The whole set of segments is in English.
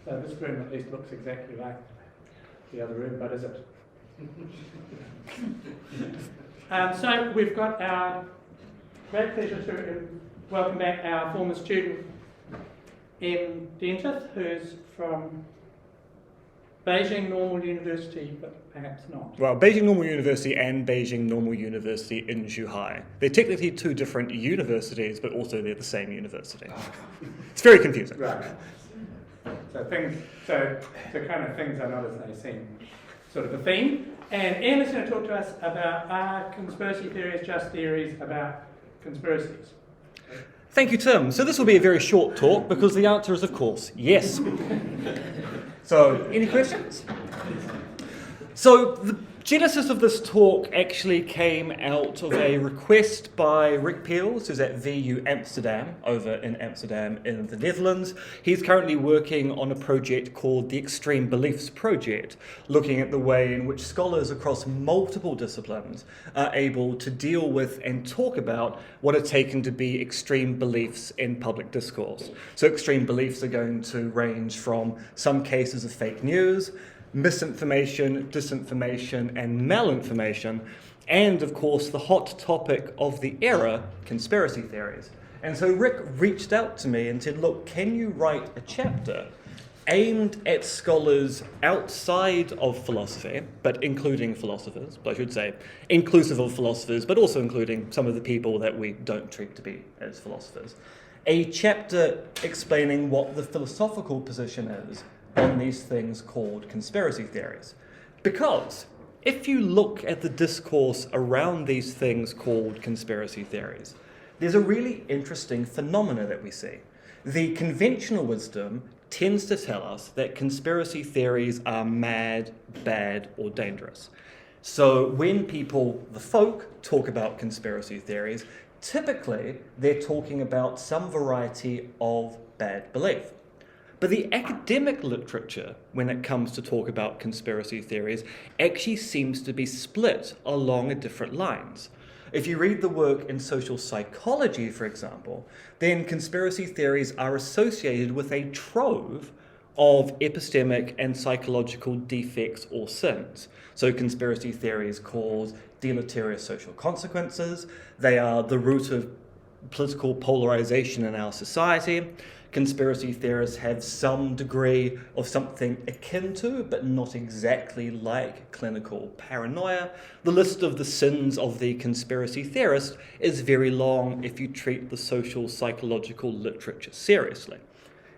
So this room at least looks exactly like the other room, but is it? So we've got our great pleasure to welcome back our former student, M. Dentith, who's from Beijing Normal University, but perhaps not. Well, Beijing Normal University and Beijing Normal University in Zhuhai. They're technically two different universities, but also they're the same university. It's very confusing. Right. So kind of things are not as they seem, sort of the theme. And Ian is going to talk to us about are conspiracy theories just theories about conspiracies? Thank you, Tim. So this will be a very short talk because the answer is, of course, yes. So, any questions? So, the genesis of this talk actually came out of a request by Rick Peels, who's at VU Amsterdam, over in Amsterdam in the Netherlands. He's currently working on a project called the Extreme Beliefs Project, looking at the way in which scholars across multiple disciplines are able to deal with and talk about what are taken to be extreme beliefs in public discourse. So extreme beliefs are going to range from some cases of fake news, misinformation, disinformation, and malinformation, and of course the hot topic of the era, conspiracy theories. And so Rick reached out to me and said, look, can you write a chapter aimed at scholars outside of philosophy, but including philosophers, but I should say inclusive of philosophers, but also including some of the people that we don't treat to be as philosophers. A chapter explaining what the philosophical position is on these things called conspiracy theories. Because if you look at the discourse around these things called conspiracy theories, there's a really interesting phenomena that we see. The conventional wisdom tends to tell us that conspiracy theories are mad, bad, or dangerous. So when people, the folk, talk about conspiracy theories, typically they're talking about some variety of bad belief. But the academic literature, when it comes to talk about conspiracy theories, actually seems to be split along different lines. If you read the work in social psychology, for example, then conspiracy theories are associated with a trove of epistemic and psychological defects or sins. So conspiracy theories cause deleterious social consequences. They are the root of political polarization in our society. Conspiracy theorists have some degree of something akin to, but not exactly like, clinical paranoia. The list of the sins of the conspiracy theorist is very long if you treat the social psychological literature seriously.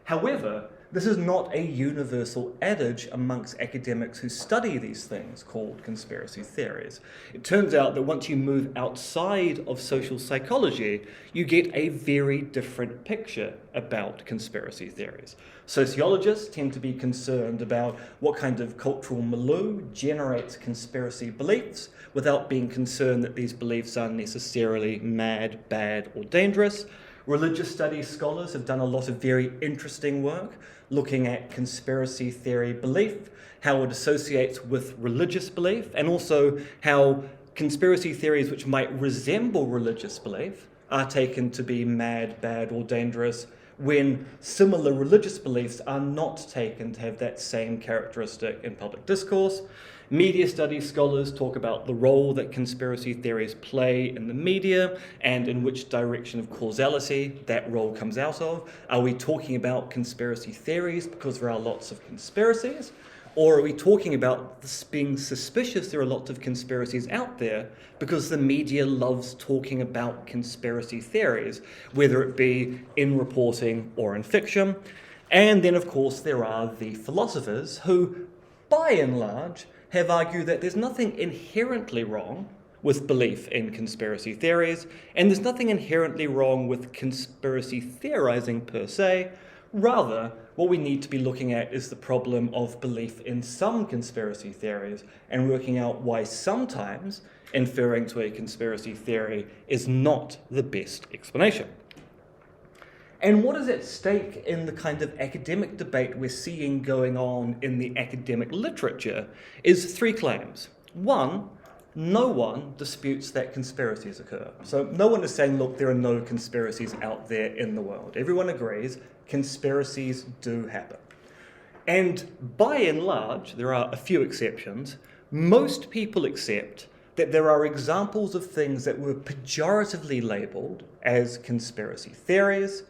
However, this is not a universal adage amongst academics who study these things called conspiracy theories. It turns out that once you move outside of social psychology, you get a very different picture about conspiracy theories. Sociologists tend to be concerned about what kind of cultural milieu generates conspiracy beliefs without being concerned that these beliefs are necessarily mad, bad, or dangerous. Religious studies scholars have done a lot of very interesting work looking at conspiracy theory belief, how it associates with religious belief, and also how conspiracy theories which might resemble religious belief are taken to be mad, bad, or dangerous when similar religious beliefs are not taken to have that same characteristic in public discourse. Media studies scholars talk about the role that conspiracy theories play in the media and in which direction of causality that role comes out of. Are we talking about conspiracy theories because there are lots of conspiracies? Or are we talking about being suspicious there are lots of conspiracies out there because the media loves talking about conspiracy theories, whether it be in reporting or in fiction? And then, of course, there are the philosophers who, by and large, have argued that there's nothing inherently wrong with belief in conspiracy theories, and there's nothing inherently wrong with conspiracy theorizing per se. Rather, what we need to be looking at is the problem of belief in some conspiracy theories and working out why sometimes inferring to a conspiracy theory is not the best explanation. And what is at stake in the kind of academic debate we're seeing going on in the academic literature is three claims. One, no one disputes that conspiracies occur. So no one is saying, look, there are no conspiracies out there in the world. Everyone agrees conspiracies do happen. And by and large, there are a few exceptions, most people accept that there are examples of things that were pejoratively labelled as conspiracy theories,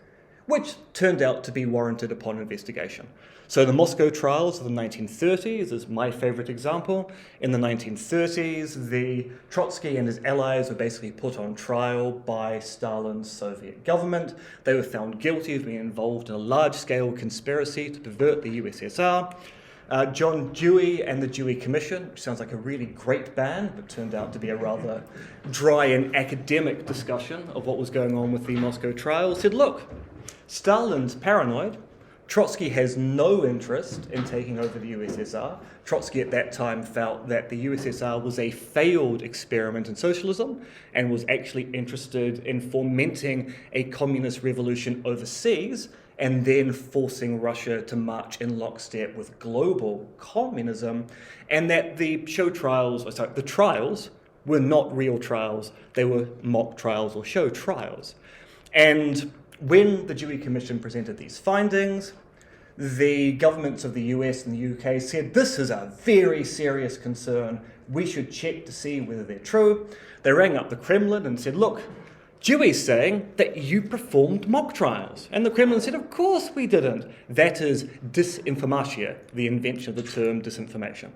which turned out to be warranted upon investigation. So the Moscow trials of the 1930s is my favourite example. In the 1930s, the Trotsky and his allies were basically put on trial by Stalin's Soviet government. They were found guilty of being involved in a large-scale conspiracy to pervert the USSR. John Dewey and the Dewey Commission, which sounds like a really great band, but turned out to be a rather dry and academic discussion of what was going on with the Moscow trials, said, look, Stalin's paranoid. Trotsky has no interest in taking over the USSR. Trotsky at that time felt that the USSR was a failed experiment in socialism and was actually interested in fomenting a communist revolution overseas and then forcing Russia to march in lockstep with global communism, and that the trials were not real trials, they were mock trials or show trials. And when the Dewey Commission presented these findings, the governments of the US and the UK said, this is a very serious concern, we should check to see whether they're true. They rang up the Kremlin and said, look, Dewey's saying that you performed mock trials. And the Kremlin said, of course we didn't. That is disinformatia, the invention of the term disinformation.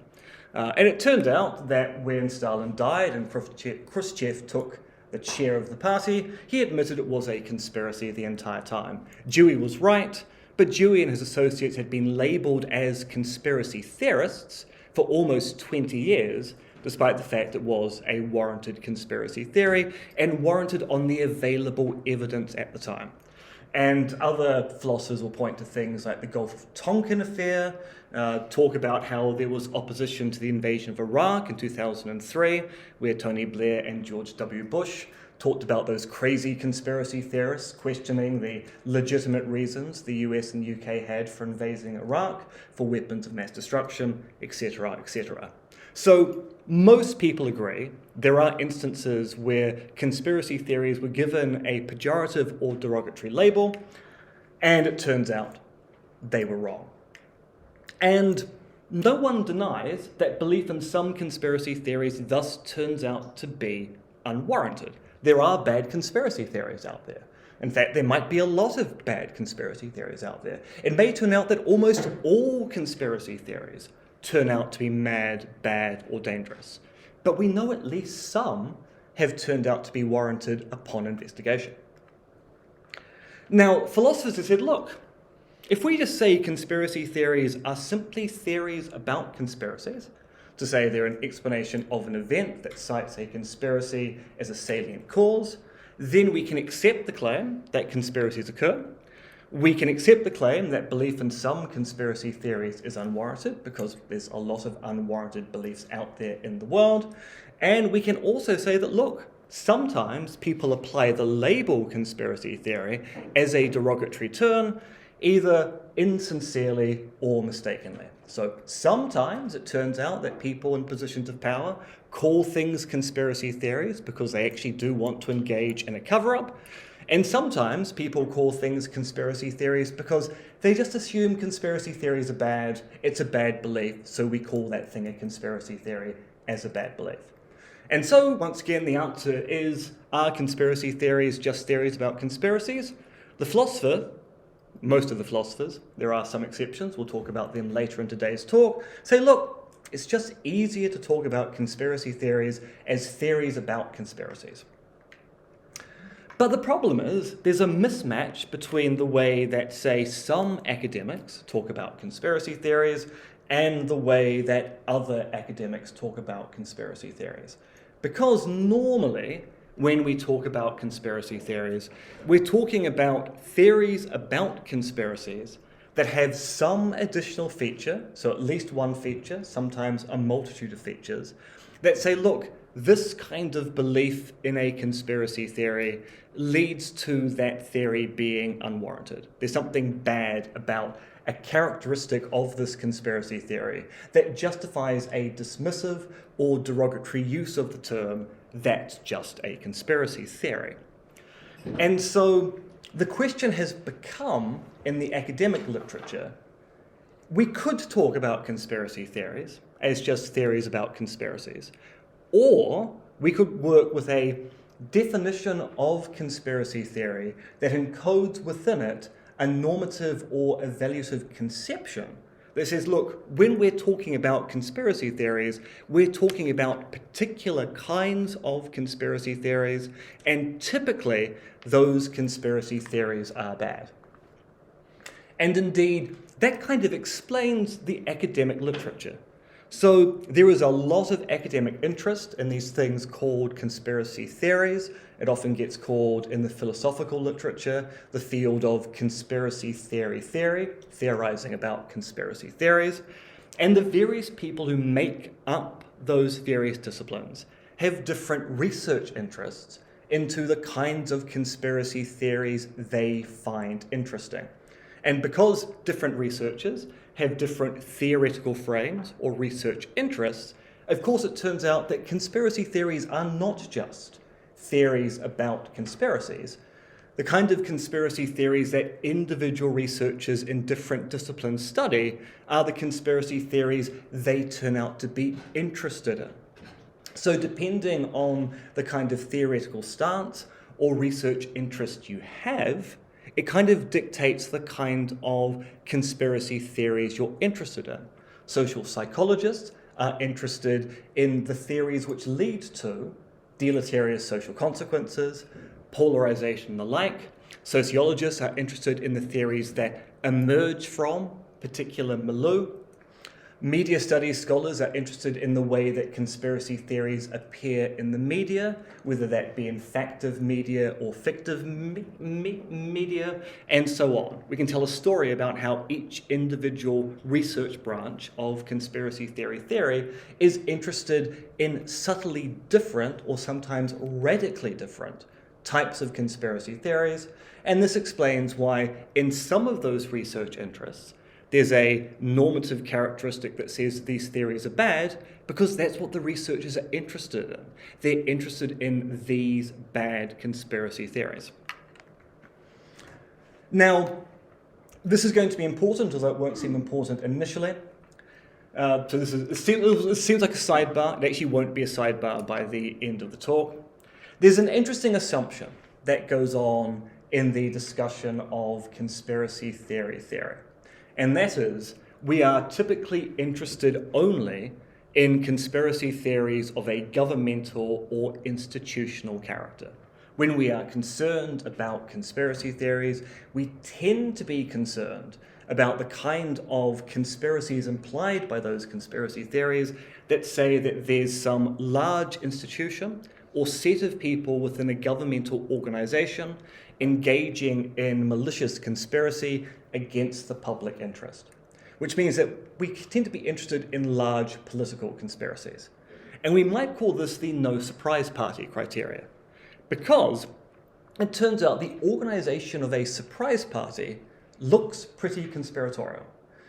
And it turned out that when Stalin died and Khrushchev took the chair of the party, he admitted it was a conspiracy the entire time. Dewey was right, but Dewey and his associates had been labelled as conspiracy theorists for almost 20 years, despite the fact it was a warranted conspiracy theory and warranted on the available evidence at the time. And other philosophers will point to things like the Gulf of Tonkin affair, talk about how there was opposition to the invasion of Iraq in 2003, where Tony Blair and George W. Bush talked about those crazy conspiracy theorists questioning the legitimate reasons the US and UK had for invading Iraq, for weapons of mass destruction, etc., etc. So most people agree there are instances where conspiracy theories were given a pejorative or derogatory label, and it turns out they were wrong. And no one denies that belief in some conspiracy theories thus turns out to be unwarranted. There are bad conspiracy theories out there. In fact, there might be a lot of bad conspiracy theories out there. It may turn out that almost all conspiracy theories turn out to be mad, bad, or dangerous. But we know at least some have turned out to be warranted upon investigation. Now, philosophers have said, look, if we just say conspiracy theories are simply theories about conspiracies, to say they're an explanation of an event that cites a conspiracy as a salient cause, then we can accept the claim that conspiracies occur. We can accept the claim that belief in some conspiracy theories is unwarranted because there's a lot of unwarranted beliefs out there in the world. And we can also say that, look, sometimes people apply the label conspiracy theory as a derogatory term, either insincerely or mistakenly. So sometimes it turns out that people in positions of power call things conspiracy theories because they actually do want to engage in a cover-up. And sometimes people call things conspiracy theories because they just assume conspiracy theories are bad, it's a bad belief, so we call that thing a conspiracy theory as a bad belief. And so, once again, the answer is, are conspiracy theories just theories about conspiracies? The philosopher, most of the philosophers, there are some exceptions, we'll talk about them later in today's talk, say, look, it's just easier to talk about conspiracy theories as theories about conspiracies. But the problem is there's a mismatch between the way that, say, some academics talk about conspiracy theories and the way that other academics talk about conspiracy theories. Because normally, when we talk about conspiracy theories, we're talking about theories about conspiracies that have some additional feature, so at least one feature, sometimes a multitude of features, that say, look, this kind of belief in a conspiracy theory leads to that theory being unwarranted. There's something bad about a characteristic of this conspiracy theory that justifies a dismissive or derogatory use of the term, that's just a conspiracy theory. And so the question has become, in the academic literature, we could talk about conspiracy theories as just theories about conspiracies, or we could work with a definition of conspiracy theory that encodes within it a normative or evaluative conception that says, look, when we're talking about conspiracy theories, we're talking about particular kinds of conspiracy theories, and typically those conspiracy theories are bad. And indeed, that kind of explains the academic literature. So there is a lot of academic interest in these things called conspiracy theories. It often gets called, in the philosophical literature, the field of conspiracy theory, theorizing about conspiracy theories. And the various people who make up those various disciplines have different research interests into the kinds of conspiracy theories they find interesting. And because different researchers have different theoretical frames or research interests, of course it turns out that conspiracy theories are not just theories about conspiracies. The kind of conspiracy theories that individual researchers in different disciplines study are the conspiracy theories they turn out to be interested in. So depending on the kind of theoretical stance or research interest you have, it kind of dictates the kind of conspiracy theories you're interested in. Social psychologists are interested in the theories which lead to deleterious social consequences, polarization and the like. Sociologists are interested in the theories that emerge from particular milieu. Media studies scholars are interested in the way that conspiracy theories appear in the media, whether that be in factive media or fictive media, and so on. We can tell a story about how each individual research branch of conspiracy theory is interested in subtly different, or sometimes radically different, types of conspiracy theories, and this explains why in some of those research interests, there's a normative characteristic that says these theories are bad, because that's what the researchers are interested in. They're interested in these bad conspiracy theories. Now, this is going to be important, although it won't seem important initially. So it seems like a sidebar. It actually won't be a sidebar by the end of the talk. There's an interesting assumption that goes on in the discussion of conspiracy theory. And that is, we are typically interested only in conspiracy theories of a governmental or institutional character. When we are concerned about conspiracy theories, we tend to be concerned about the kind of conspiracies implied by those conspiracy theories that say that there's some large institution or set of people within a governmental organization engaging in malicious conspiracy against the public interest, which means that we tend to be interested in large political conspiracies. And we might call this the no surprise party criteria, because it turns out the organization of a surprise party looks pretty conspiratorial.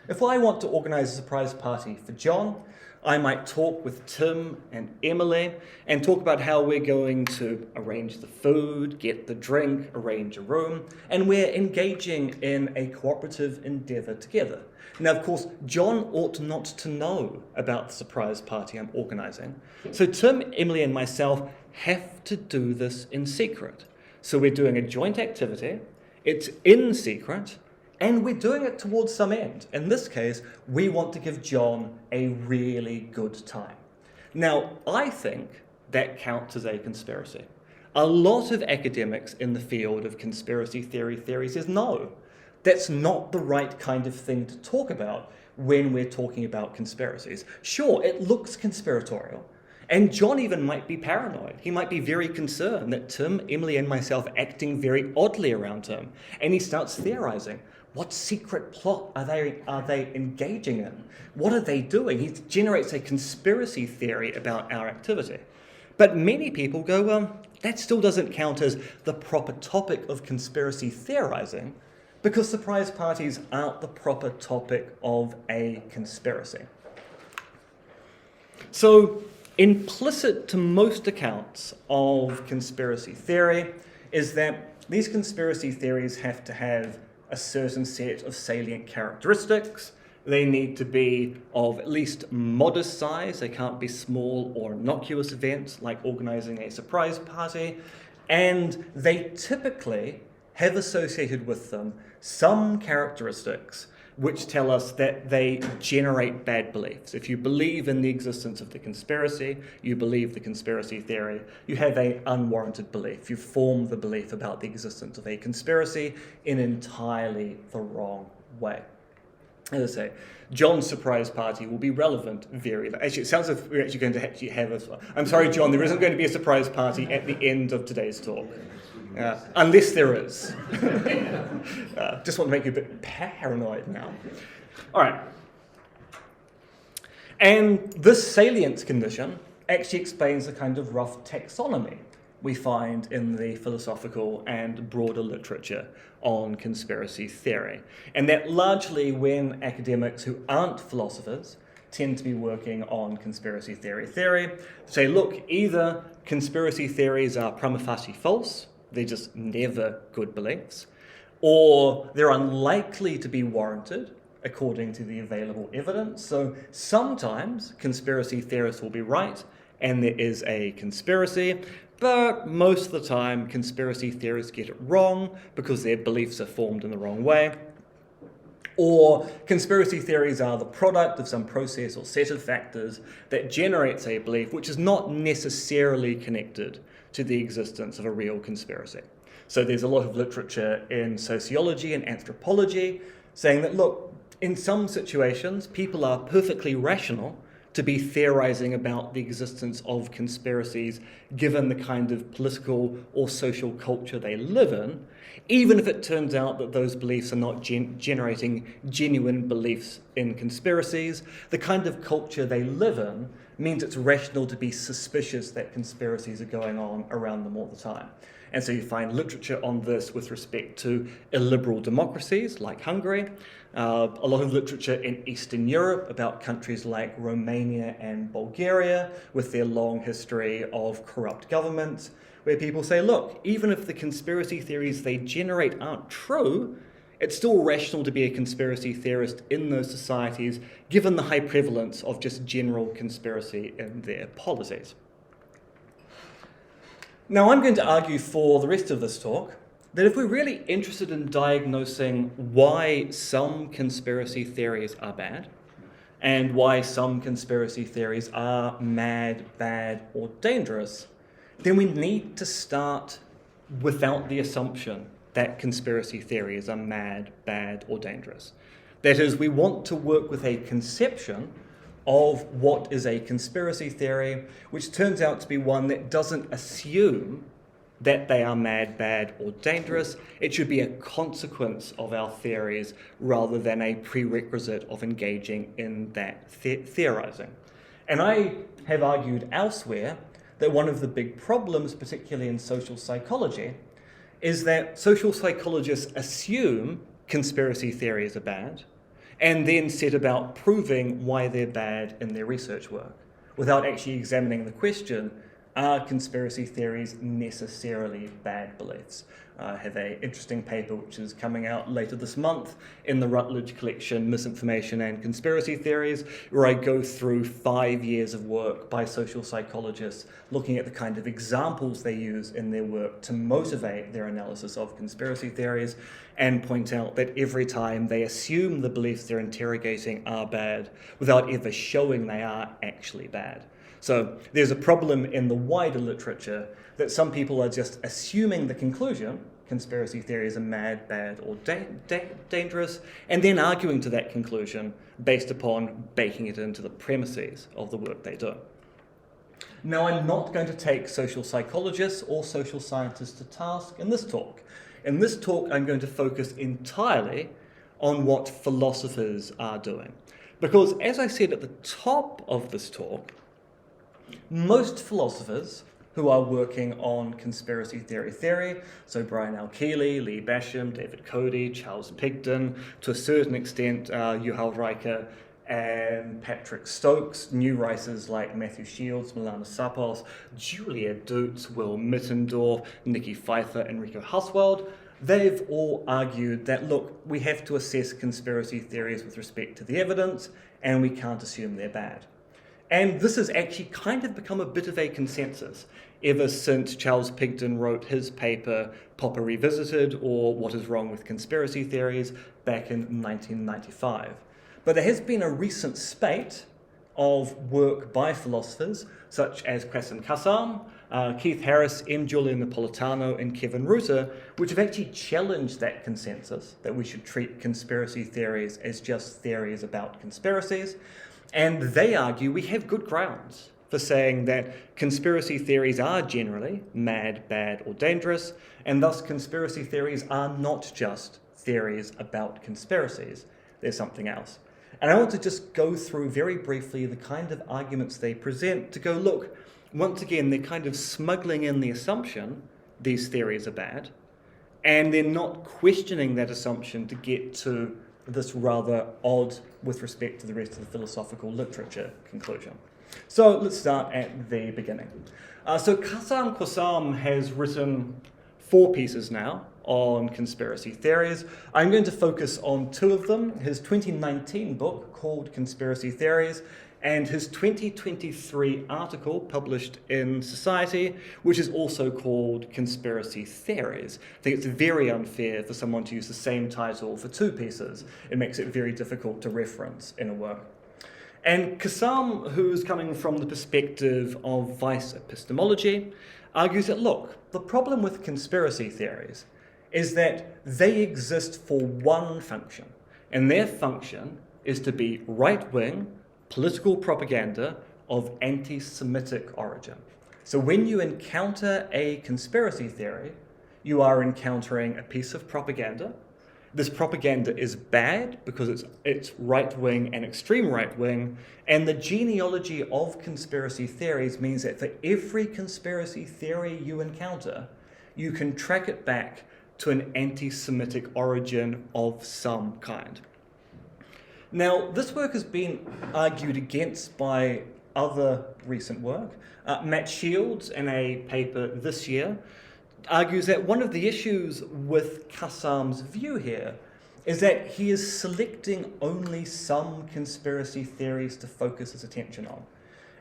If I want to organize a surprise party for John, I might talk with Tim and Emily and talk about how we're going to arrange the food, get the drink, arrange a room, and we're engaging in a cooperative endeavor together. Now, of course, John ought not to know about the surprise party I'm organizing. So Tim, Emily, and myself have to do this in secret. So we're doing a joint activity, it's in secret, and we're doing it towards some end. In this case, we want to give John a really good time. Now, I think that counts as a conspiracy. A lot of academics in the field of conspiracy theory says, no, that's not the right kind of thing to talk about when we're talking about conspiracies. Sure, it looks conspiratorial. And John even might be paranoid. He might be very concerned that Tim, Emily, and myself are acting very oddly around him. And he starts theorizing. What secret plot are they engaging in? What are they doing? He generates a conspiracy theory about our activity. But many people go, well, that still doesn't count as the proper topic of conspiracy theorizing, because surprise parties aren't the proper topic of a conspiracy. So, implicit to most accounts of conspiracy theory is that these conspiracy theories have to have a certain set of salient characteristics. They need to be of at least modest size. They can't be small or innocuous events like organising a surprise party. And they typically have associated with them some characteristics which tell us that they generate bad beliefs. If you believe in the existence of the conspiracy, you believe the conspiracy theory, you have an unwarranted belief. You form the belief about the existence of a conspiracy in entirely the wrong way. As I say, John's surprise party will be relevant actually, it sounds as if we're actually going to have a... I'm sorry, John, there isn't going to be a surprise party at the end of today's talk. Unless there is. Just want to make you a bit paranoid now. All right. And this salience condition actually explains the kind of rough taxonomy we find in the philosophical and broader literature on conspiracy theory. And that largely when academics who aren't philosophers tend to be working on conspiracy theory, say, look, either conspiracy theories are prima facie false, they're just never good beliefs, or they're unlikely to be warranted according to the available evidence. So sometimes conspiracy theorists will be right and there is a conspiracy, but most of the time conspiracy theorists get it wrong because their beliefs are formed in the wrong way. Or conspiracy theories are the product of some process or set of factors that generates a belief which is not necessarily connected to the existence of a real conspiracy. So there's a lot of literature in sociology and anthropology saying that, look, in some situations, people are perfectly rational to be theorizing about the existence of conspiracies given the kind of political or social culture they live in, even if it turns out that those beliefs are not generating genuine beliefs in conspiracies. The kind of culture they live in means it's rational to be suspicious that conspiracies are going on around them all the time. And so you find literature on this with respect to illiberal democracies like Hungary, a lot of literature in Eastern Europe about countries like Romania and Bulgaria with their long history of corrupt governments, where people say, look, even if the conspiracy theories they generate aren't true, it's still rational to be a conspiracy theorist in those societies, given the high prevalence of just general conspiracy in their policies. Now, I'm going to argue for the rest of this talk that if we're really interested in diagnosing why some conspiracy theories are bad, and why some conspiracy theories are mad, bad, or dangerous, then we need to start without the assumption that conspiracy theories are mad, bad, or dangerous. That is, we want to work with a conception of what is a conspiracy theory, which turns out to be one that doesn't assume that they are mad, bad, or dangerous. It should be a consequence of our theories rather than a prerequisite of engaging in that theorizing. And I have argued elsewhere that one of the big problems, particularly in social psychology, is that social psychologists assume conspiracy theories are bad and then set about proving why they're bad in their research work without actually examining the question, are conspiracy theories necessarily bad beliefs? I have an interesting paper which is coming out later this month in the Rutledge collection, Misinformation and Conspiracy Theories, where I go through 5 years of work by social psychologists looking at the kind of examples they use in their work to motivate their analysis of conspiracy theories and point out that every time they assume the beliefs they're interrogating are bad without ever showing they are actually bad. So there's a problem in the wider literature that some people are just assuming the conclusion, conspiracy theories are mad, bad, or dangerous, and then arguing to that conclusion based upon baking it into the premises of the work they do. Now, I'm not going to take social psychologists or social scientists to task in this talk. In this talk, I'm going to focus entirely on what philosophers are doing. Because, as I said at the top of this talk, most philosophers who are working on conspiracy theory, so Brian L. Keeley, Lee Basham, David Cody, Charles Pigden, to a certain extent Juhal Riker and Patrick Stokes, new writers like Matthew Shields, Milana Sapos, Julia Dutz, Will Mittendorf, Nikki Pfeiffer, Enrico Huswald, they've all argued that, look, we have to assess conspiracy theories with respect to the evidence, and we can't assume they're bad. And this has actually kind of become a bit of a consensus ever since Charles Pigden wrote his paper, Popper Revisited, or What is Wrong with Conspiracy Theories, back in 1995. But there has been a recent spate of work by philosophers, such as Cassam, Keith Harris, Giulia Napolitano, and Kevin Reuter, which have actually challenged that consensus that we should treat conspiracy theories as just theories about conspiracies. And they argue we have good grounds for saying that conspiracy theories are generally mad, bad, or dangerous, and thus conspiracy theories are not just theories about conspiracies. There's something else. And I want to just go through very briefly the kind of arguments they present to go, look, once again, they're kind of smuggling in the assumption these theories are bad, and they're not questioning that assumption to get to this rather odd, with respect to the rest of the philosophical literature, conclusion. So let's start at the beginning. So Quassim has written 4 pieces now on conspiracy theories. I'm going to focus on 2 of them, his 2019 book called Conspiracy Theories, and his 2023 article published in Society, which is also called Conspiracy Theories. I think it's very unfair for someone to use the same title for 2 pieces. It makes it very difficult to reference in a work. And Cassam, who's coming from the perspective of vice epistemology, argues that, look, the problem with conspiracy theories is that they exist for one function, and their function is to be right-wing political propaganda of anti-Semitic origin. So when you encounter a conspiracy theory, you are encountering a piece of propaganda. This propaganda is bad because it's right-wing and extreme right-wing, and the genealogy of conspiracy theories means that for every conspiracy theory you encounter, you can track it back to an anti-Semitic origin of some kind. Now, this work has been argued against by other recent work. Matt Shields, in a paper this year, argues that one of the issues with Cassam's view here is that he is selecting only some conspiracy theories to focus his attention on.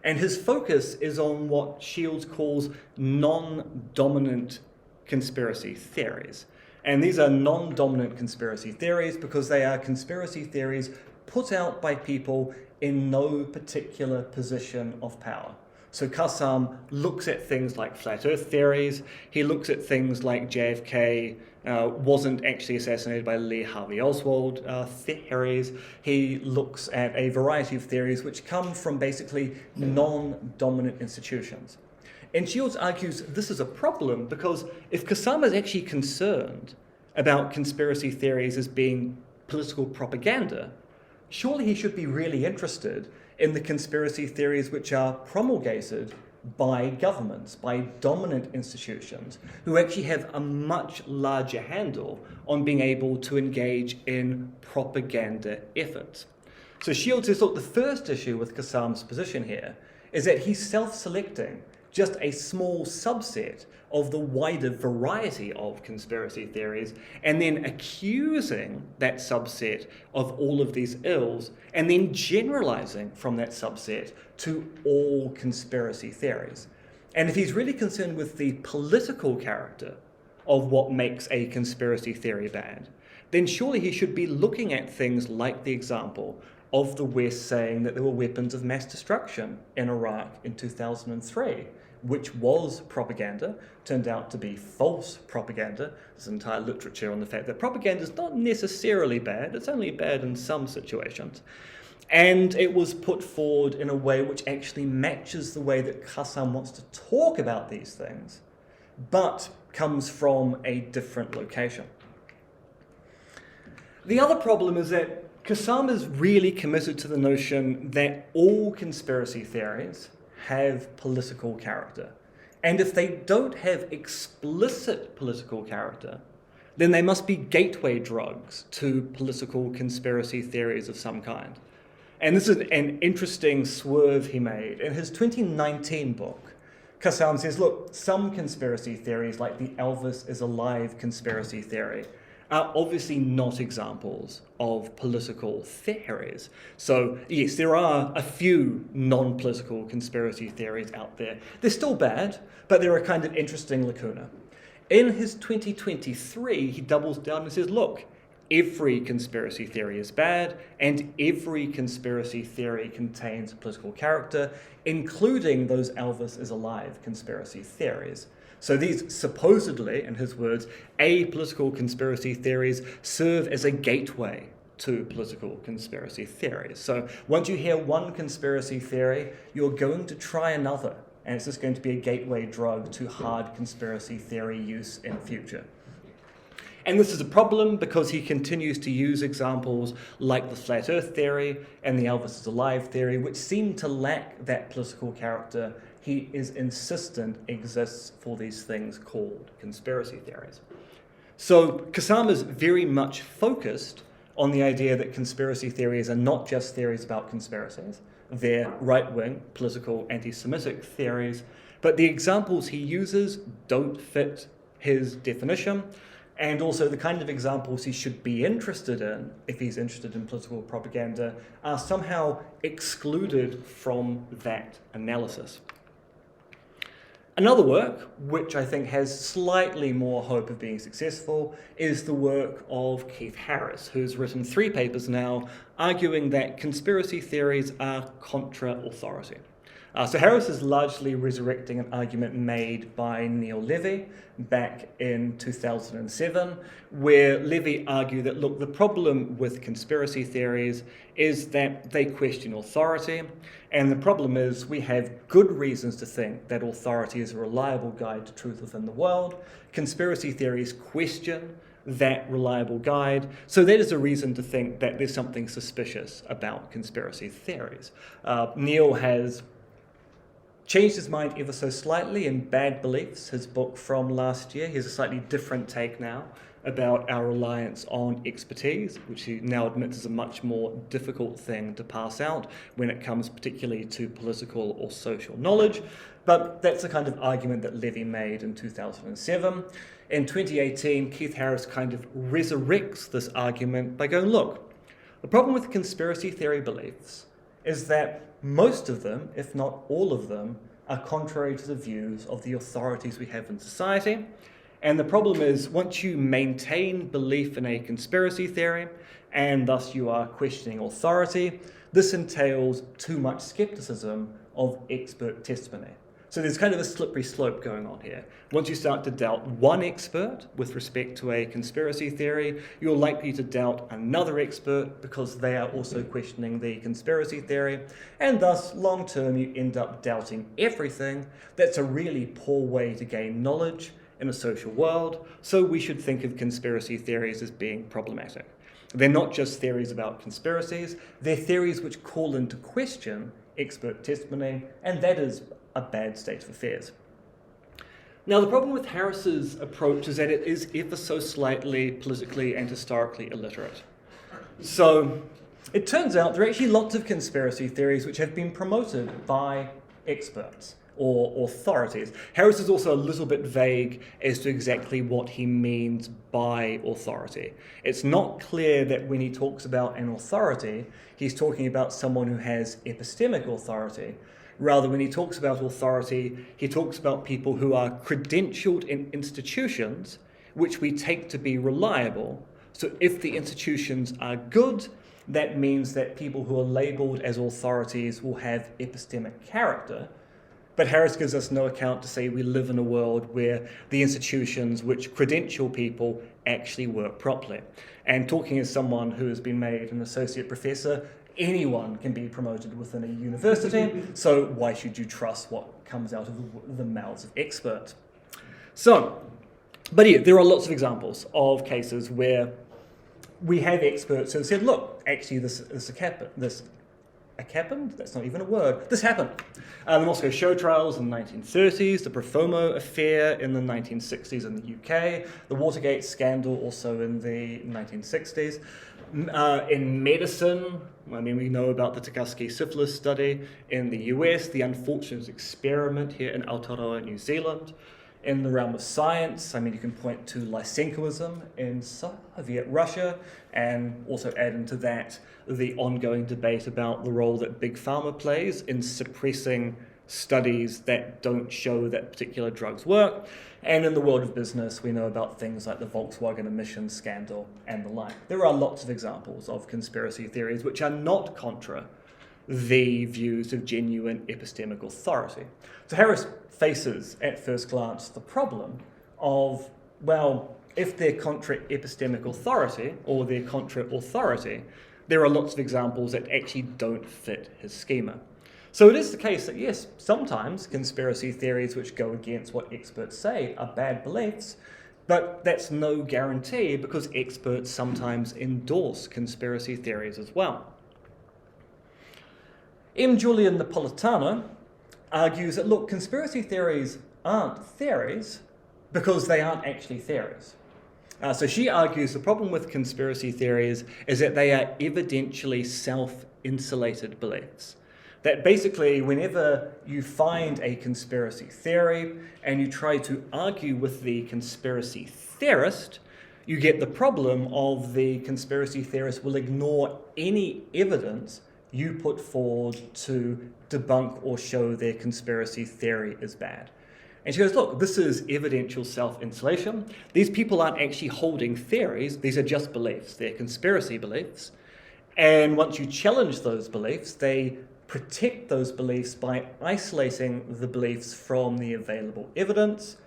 And his focus is on what Shields calls non-dominant conspiracy theories. And these are non-dominant conspiracy theories because they are conspiracy theories put out by people in no particular position of power. So Cassam looks at things like flat earth theories, he looks at things like JFK wasn't actually assassinated by Lee Harvey Oswald theories, he looks at a variety of theories which come from basically non-dominant institutions. And Shields argues this is a problem because if Cassam is actually concerned about conspiracy theories as being political propaganda, surely he should be really interested in the conspiracy theories which are promulgated by governments, by dominant institutions, who actually have a much larger handle on being able to engage in propaganda efforts. So Shields says, look, the first issue with Cassam's position here is that he's self-selecting just a small subset of the wider variety of conspiracy theories, and then accusing that subset of all of these ills, and then generalizing from that subset to all conspiracy theories. And if he's really concerned with the political character of what makes a conspiracy theory bad, then surely he should be looking at things like the example of the West saying that there were weapons of mass destruction in Iraq in 2003, which was propaganda, turned out to be false propaganda. There's entire literature on the fact that propaganda is not necessarily bad, it's only bad in some situations. And it was put forward in a way which actually matches the way that Cassam wants to talk about these things, but comes from a different location. The other problem is that Cassam is really committed to the notion that all conspiracy theories have political character. And if they don't have explicit political character, then they must be gateway drugs to political conspiracy theories of some kind. And this is an interesting swerve he made. In his 2019 book, Cassam says, look, some conspiracy theories, like the Elvis is alive conspiracy theory, are obviously not examples of political theories. So, yes, there are a few non-political conspiracy theories out there. They're still bad, but they're a kind of interesting lacuna. In his 2023, he doubles down and says, look, every conspiracy theory is bad, and every conspiracy theory contains political character, including those Elvis is alive conspiracy theories. So these supposedly, in his words, apolitical conspiracy theories serve as a gateway to political conspiracy theories. So once you hear one conspiracy theory, you're going to try another, and it's just going to be a gateway drug to hard conspiracy theory use in future. And this is a problem because he continues to use examples like the flat earth theory and the Elvis is alive theory, which seem to lack that political character he is insistent exists for these things called conspiracy theories. So Cassam is very much focused on the idea that conspiracy theories are not just theories about conspiracies, they're right-wing, political, anti-Semitic theories, but the examples he uses don't fit his definition, and also the kind of examples he should be interested in, if he's interested in political propaganda, are somehow excluded from that analysis. Another work, which I think has slightly more hope of being successful, is the work of Keith Harris, who's written 3 papers now arguing that conspiracy theories are contra authority. So Harris is largely resurrecting an argument made by Neil Levy back in 2007, where Levy argued that, look, the problem with conspiracy theories is that they question authority, and the problem is we have good reasons to think that authority is a reliable guide to truth within the world. Conspiracy theories question that reliable guide, so that is a reason to think that there's something suspicious about conspiracy theories. Neil has changed his mind ever so slightly in Bad Beliefs, his book from last year. He has a slightly different take now about our reliance on expertise, which he now admits is a much more difficult thing to pass out when it comes particularly to political or social knowledge. But that's the kind of argument that Levy made in 2007. In 2018, Keith Harris kind of resurrects this argument by going, look, the problem with conspiracy theory beliefs is that most of them, if not all of them, are contrary to the views of the authorities we have in society. And the problem is, once you maintain belief in a conspiracy theory, and thus you are questioning authority, this entails too much skepticism of expert testimony. So there's kind of a slippery slope going on here. Once you start to doubt one expert with respect to a conspiracy theory, you're likely to doubt another expert because they are also questioning the conspiracy theory, and thus, long term, you end up doubting everything. That's a really poor way to gain knowledge in a social world, so we should think of conspiracy theories as being problematic. They're not just theories about conspiracies, they're theories which call into question expert testimony, and that is a bad state of affairs. Now, the problem with Harris's approach is that it is ever so slightly politically and historically illiterate. So it turns out there are actually lots of conspiracy theories which have been promoted by experts or authorities. Harris is also a little bit vague as to exactly what he means by authority. It's not clear that when he talks about an authority, he's talking about someone who has epistemic authority. Rather, when he talks about authority, he talks about people who are credentialed in institutions which we take to be reliable. So if the institutions are good, that means that people who are labelled as authorities will have epistemic character. But Harris gives us no account to say we live in a world where the institutions which credential people actually work properly. And talking as someone who has been made an associate professor, anyone can be promoted within a university, so why should you trust what comes out of the mouths of experts? So, but yeah, there are lots of examples of cases where we have experts who have said, look, actually this happened? That's not even a word. This happened. The Moscow show trials in the 1930s, the Profumo affair in the 1960s in the UK, the Watergate scandal also in the 1960s. In medicine, I mean, we know about the Tuskegee syphilis study. In the US, the unfortunate experiment here in Aotearoa, New Zealand. In the realm of science, I mean, you can point to Lysenkoism in Soviet Russia, and also add into that the ongoing debate about the role that Big Pharma plays in suppressing studies that don't show that particular drugs work. And in the world of business, we know about things like the Volkswagen emissions scandal and the like. There are lots of examples of conspiracy theories which are not contra the views of genuine epistemic authority. So Harris faces, at first glance, the problem of, well, if they're contra epistemic authority, or they're contra authority, there are lots of examples that actually don't fit his schema. So it is the case that, yes, sometimes conspiracy theories which go against what experts say are bad beliefs, but that's no guarantee because experts sometimes endorse conspiracy theories as well. Giulia Napolitano argues that, look, conspiracy theories aren't theories because they aren't actually theories. So she argues the problem with conspiracy theories is that they are evidentially self-insulated beliefs. That basically whenever you find a conspiracy theory and you try to argue with the conspiracy theorist, you get the problem of the conspiracy theorist will ignore any evidence you put forward to debunk or show their conspiracy theory is bad. And she goes, look, this is evidential self-insulation. These people aren't actually holding theories. These are just beliefs. They're conspiracy beliefs. And once you challenge those beliefs, they protect those beliefs by isolating the beliefs from the available evidence.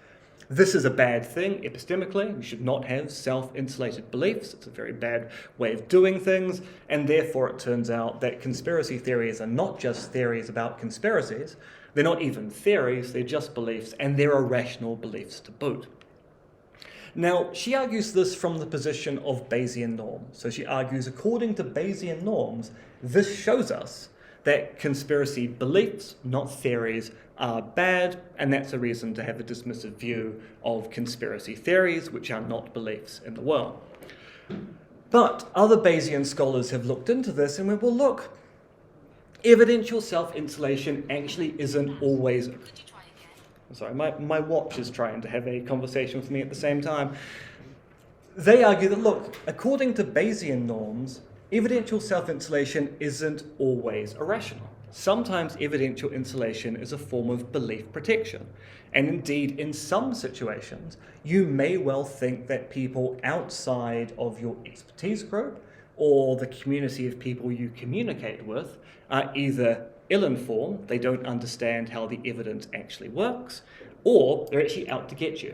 This is a bad thing epistemically. You should not have self-insulated beliefs. It's a very bad way of doing things. And therefore it turns out that conspiracy theories are not just theories about conspiracies. They're not even theories, they're just beliefs, and they're irrational beliefs to boot. Now, she argues this from the position of Bayesian norms. So she argues, according to Bayesian norms, this shows us that conspiracy beliefs, not theories, are bad, and that's a reason to have a dismissive view of conspiracy theories, which are not beliefs in the world. But other Bayesian scholars have looked into this and went, well, look, evidential self-insulation actually isn't always... Sorry, my watch is trying to have a conversation with me at the same time. They argue that, look, according to Bayesian norms, evidential self-insulation isn't always irrational. Sometimes evidential insulation is a form of belief protection. And indeed, in some situations, you may well think that people outside of your expertise group or the community of people you communicate with are either ill-informed, they don't understand how the evidence actually works, or they're actually out to get you.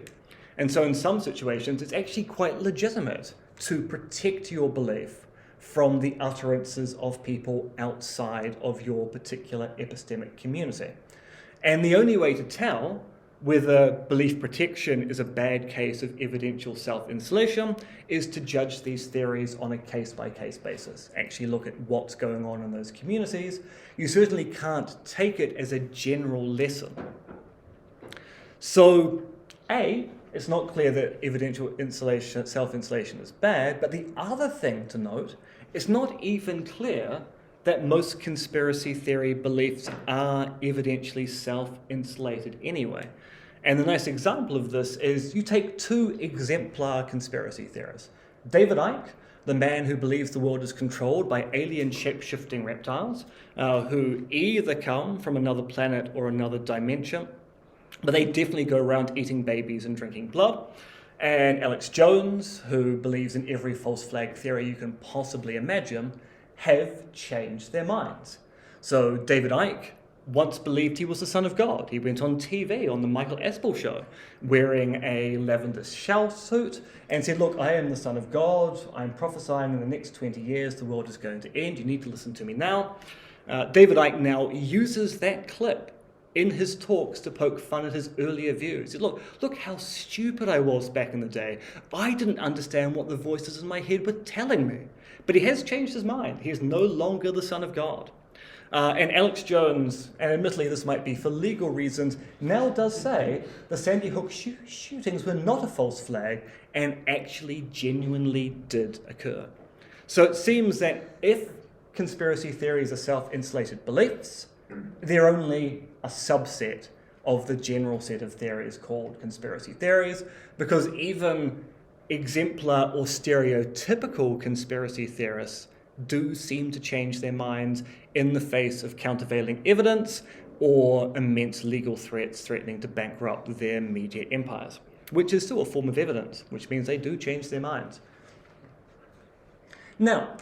And so in some situations, it's actually quite legitimate to protect your belief from the utterances of people outside of your particular epistemic community. And the only way to tell whether belief protection is a bad case of evidential self-insulation is to judge these theories on a case-by-case basis. Actually look at what's going on in those communities. You certainly can't take it as a general lesson. So, A, it's not clear that evidential self-insulation is bad, but the other thing to note, it's not even clear that most conspiracy theory beliefs are evidentially self-insulated anyway. And the nice example of this is you take two exemplar conspiracy theorists. David Icke, the man who believes the world is controlled by alien shape-shifting reptiles, who either come from another planet or another dimension, but they definitely go around eating babies and drinking blood. And Alex Jones, who believes in every false flag theory you can possibly imagine, have changed their minds. So David Icke once believed he was the Son of God. He went on TV on the Michael Aspel show wearing a lavender shell suit and said, look, I am the Son of God. I'm prophesying in the next 20 years the world is going to end. You need to listen to me now. David Icke now uses that clip in his talks to poke fun at his earlier views. He said, look how stupid I was back in the day. I didn't understand what the voices in my head were telling me. But he has changed his mind. He is no longer the Son of God. And Alex Jones, and admittedly this might be for legal reasons, now does say the Sandy Hook shootings were not a false flag and actually genuinely did occur. So it seems that if conspiracy theories are self-insulated beliefs, they're only a subset of the general set of theories called conspiracy theories, because even exemplar or stereotypical conspiracy theorists do seem to change their minds in the face of countervailing evidence or immense legal threats threatening to bankrupt their media empires, which is still a form of evidence, which means they do change their minds. Now,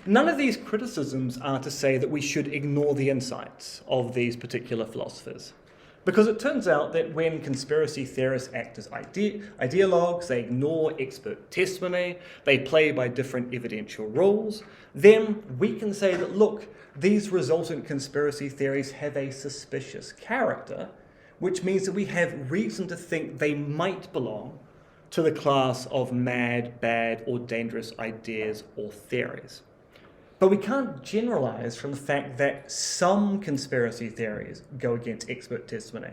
none of these criticisms are to say that we should ignore the insights of these particular philosophers, because it turns out that when conspiracy theorists act as ideologues, they ignore expert testimony, they play by different evidential rules, then we can say that, look, these resultant conspiracy theories have a suspicious character, which means that we have reason to think they might belong to the class of mad, bad, or dangerous ideas or theories. But we can't generalize from the fact that some conspiracy theories go against expert testimony,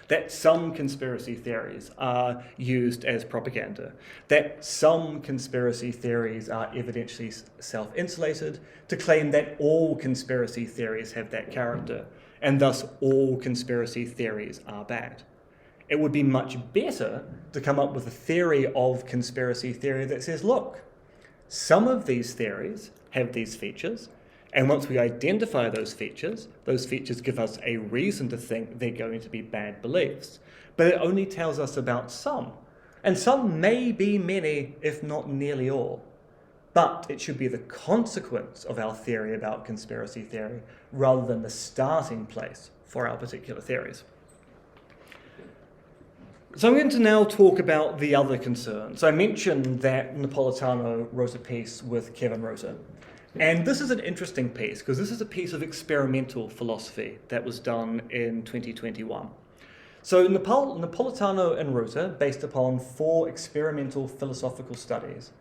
that some conspiracy theories are used as propaganda, that some conspiracy theories are evidentially self-insulated, to claim that all conspiracy theories have that character, and thus all conspiracy theories are bad. It would be much better to come up with a theory of conspiracy theory that says, look, some of these theories have these features, and once we identify those features give us a reason to think they're going to be bad beliefs. But it only tells us about some, and some may be many, if not nearly all. But it should be the consequence of our theory about conspiracy theory rather than the starting place for our particular theories. So I'm going to now talk about the other concerns. I mentioned that Napolitano wrote a piece with Kevin Rota. And this is an interesting piece, because this is a piece of experimental philosophy that was done in 2021. So Napolitano and Rota, based upon 4 experimental philosophical studies,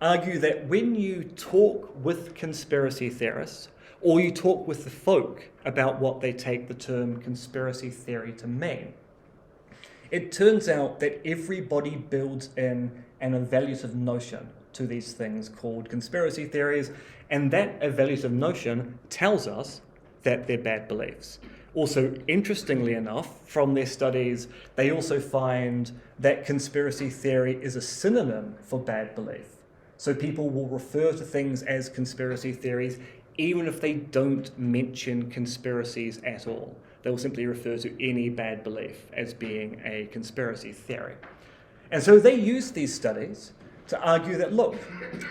argue that when you talk with conspiracy theorists, or you talk with the folk about what they take the term conspiracy theory to mean, it turns out that everybody builds in an evaluative notion to these things called conspiracy theories, and that evaluative notion tells us that they're bad beliefs. Also, interestingly enough, from their studies, they also find that conspiracy theory is a synonym for bad belief. So people will refer to things as conspiracy theories even if they don't mention conspiracies at all. They will simply refer to any bad belief as being a conspiracy theory. And so they use these studies to argue that, look,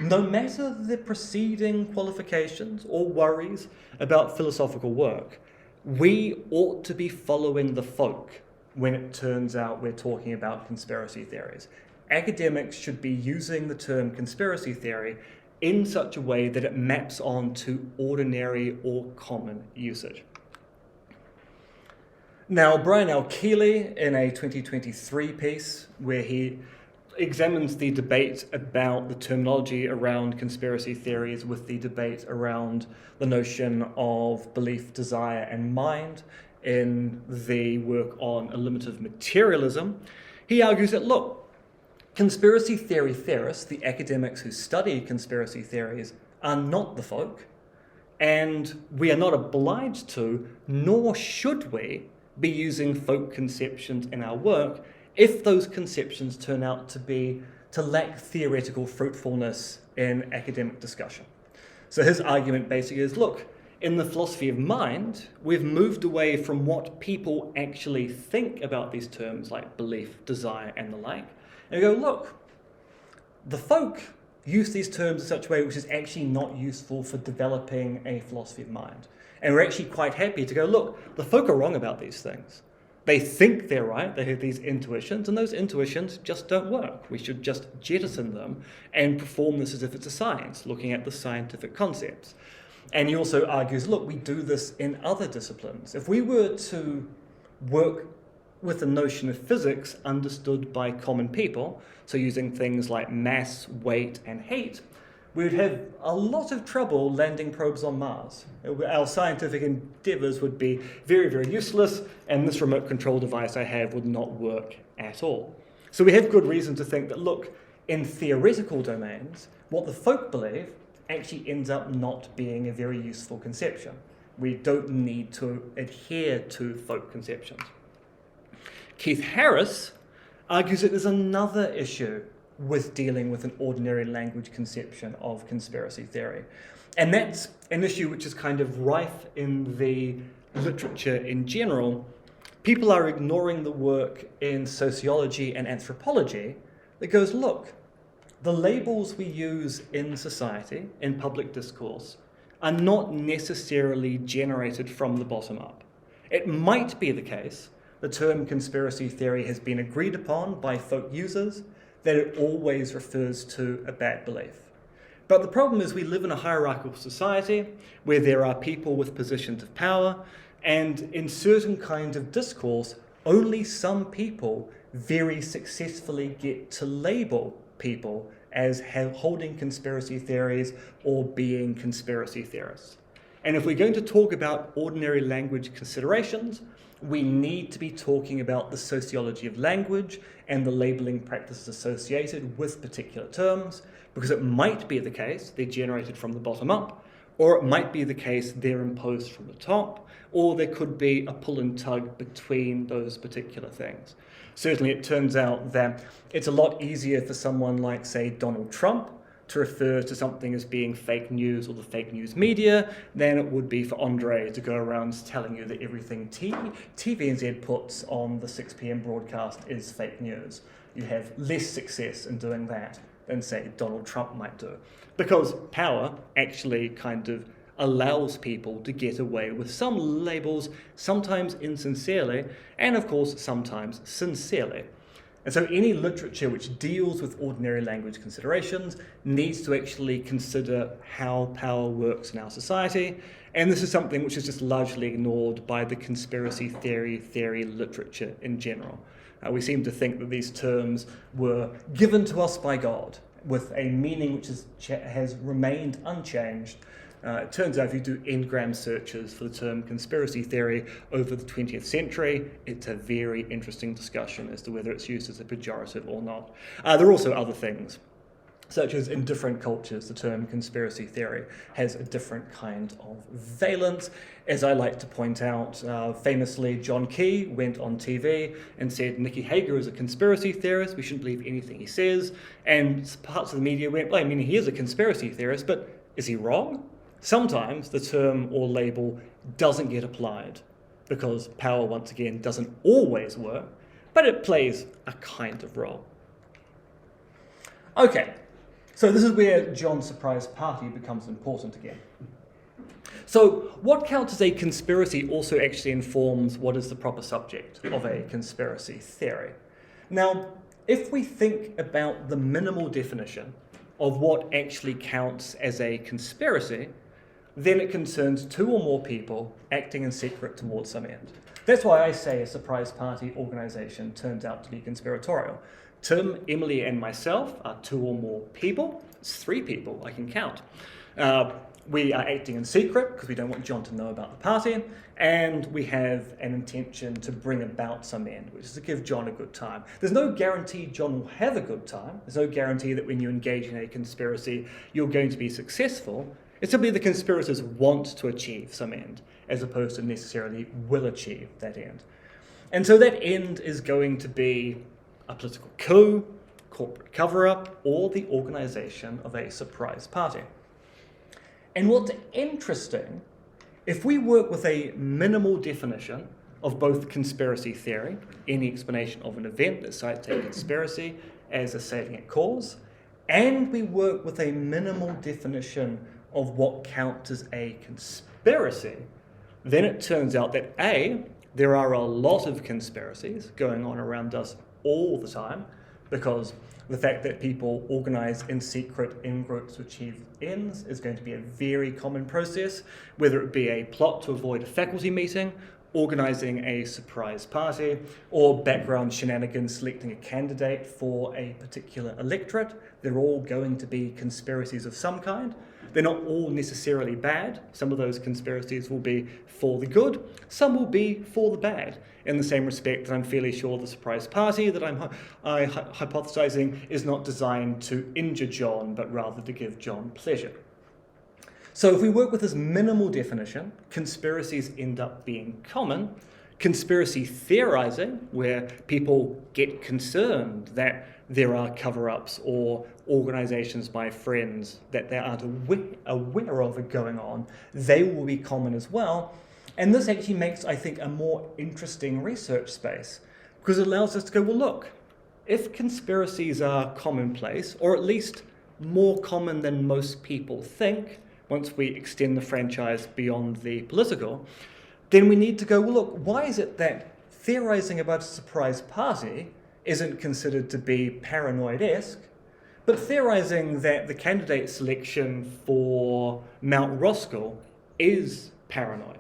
no matter the preceding qualifications or worries about philosophical work, we ought to be following the folk when it turns out we're talking about conspiracy theories. Academics should be using the term conspiracy theory in such a way that it maps on to ordinary or common usage. Now, Brian L. Keeley, in a 2023 piece where he examines the debate about the terminology around conspiracy theories with the debate around the notion of belief, desire, and mind in the work on a limit of materialism, he argues that, look, conspiracy theory theorists, the academics who study conspiracy theories, are not the folk, and we are not obliged to, nor should we, be using folk conceptions in our work if those conceptions turn out to lack theoretical fruitfulness in academic discussion. So his argument basically is, look, in the philosophy of mind, we've moved away from what people actually think about these terms like belief, desire, and the like, and we go, look, the folk use these terms in such a way which is actually not useful for developing a philosophy of mind. And we're actually quite happy to go, look, the folk are wrong about these things. They think they're right, they have these intuitions, and those intuitions just don't work. We should just jettison them and perform this as if it's a science, looking at the scientific concepts. And he also argues, look, we do this in other disciplines. If we were to work with the notion of physics understood by common people, so using things like mass, weight, and heat, we would have a lot of trouble landing probes on Mars. Our scientific endeavours would be very, very useless, and this remote control device I have would not work at all. So we have good reason to think that, look, in theoretical domains, what the folk believe actually ends up not being a very useful conception. We don't need to adhere to folk conceptions. Keith Harris argues that there's another issue with dealing with an ordinary language conception of conspiracy theory. And that's an issue which is kind of rife in the literature in general. People are ignoring the work in sociology and anthropology that goes, look, the labels we use in society, in public discourse, are not necessarily generated from the bottom up. It might be the case the term conspiracy theory has been agreed upon by folk users that it always refers to a bad belief. But the problem is we live in a hierarchical society where there are people with positions of power, and in certain kinds of discourse, only some people very successfully get to label people as holding conspiracy theories or being conspiracy theorists. And if we're going to talk about ordinary language considerations, we need to be talking about the sociology of language and the labeling practices associated with particular terms, because it might be the case they're generated from the bottom up, or it might be the case they're imposed from the top, or there could be a pull and tug between those particular things. Certainly it turns out that it's a lot easier for someone like, say, Donald Trump to refer to something as being fake news or the fake news media than it would be for Andre to go around telling you that everything TVNZ puts on the 6 p.m. broadcast is fake news. You have less success in doing that than, say, Donald Trump might do. Because power actually kind of allows people to get away with some labels, sometimes insincerely, and of course sometimes sincerely. And so any literature which deals with ordinary language considerations needs to actually consider how power works in our society, and this is something which is just largely ignored by the conspiracy theory literature in general. We seem to think that these terms were given to us by God with a meaning which has remained unchanged. It turns out if you do n-gram searches for the term conspiracy theory over the 20th century, it's a very interesting discussion as to whether it's used as a pejorative or not. There are also other things, such as in different cultures, the term conspiracy theory has a different kind of valence. As I like to point out, famously, John Key went on TV and said Nicky Hager is a conspiracy theorist, we shouldn't believe anything he says, and parts of the media went, well, I mean, he is a conspiracy theorist, but is he wrong? Sometimes the term or label doesn't get applied because power, once again, doesn't always work, but it plays a kind of role. Okay, so this is where John's surprise party becomes important again. So what counts as a conspiracy also actually informs what is the proper subject of a conspiracy theory. Now, if we think about the minimal definition of what actually counts as a conspiracy, then it concerns two or more people acting in secret towards some end. That's why I say a surprise party organisation turns out to be conspiratorial. Tim, Emily, and myself are two or more people. It's 3 people I can count. We are acting in secret because we don't want John to know about the party, and we have an intention to bring about some end, which is to give John a good time. There's no guarantee John will have a good time. There's no guarantee that when you engage in a conspiracy, you're going to be successful. It's simply the conspirators want to achieve some end, as opposed to necessarily will achieve that end. And so that end is going to be a political coup, corporate cover-up, or the organisation of a surprise party. And what's interesting, if we work with a minimal definition of both conspiracy theory, any explanation of an event that cites a conspiracy as a salient cause, and we work with a minimal definition of what counts as a conspiracy, then it turns out that A, there are a lot of conspiracies going on around us all the time, because the fact that people organise in secret in groups to achieve ends is going to be a very common process, whether it be a plot to avoid a faculty meeting, organising a surprise party, or background shenanigans selecting a candidate for a particular electorate. They're all going to be conspiracies of some kind. They're not all necessarily bad. Some of those conspiracies will be for the good, some will be for the bad. In the same respect that I'm fairly sure the surprise party that I'm hypothesizing is not designed to injure John, but rather to give John pleasure. So if we work with this minimal definition, conspiracies end up being common. Conspiracy theorizing, where people get concerned that there are cover-ups or organizations by friends that they aren't aware of are going on, they will be common as well. And this actually makes, I think, a more interesting research space, because it allows us to go, well, look, if conspiracies are commonplace, or at least more common than most people think, once we extend the franchise beyond the political, then we need to go, well, look, why is it that theorizing about a surprise party isn't considered to be paranoid-esque, but theorizing that the candidate selection for Mount Roskill is paranoid?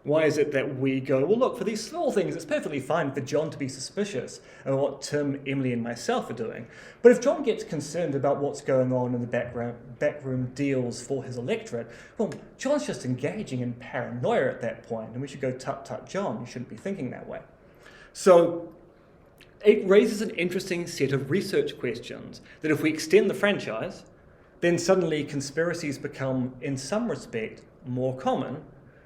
Why is it that we go, well, look, for these small things, it's perfectly fine for John to be suspicious of what Tim, Emily, and myself are doing. But if John gets concerned about what's going on in the backroom deals for his electorate, well, John's just engaging in paranoia at that point, and we should go, tut, tut, John, you shouldn't be thinking that way. So it raises an interesting set of research questions that if we extend the franchise, then suddenly conspiracies become, in some respect, more common,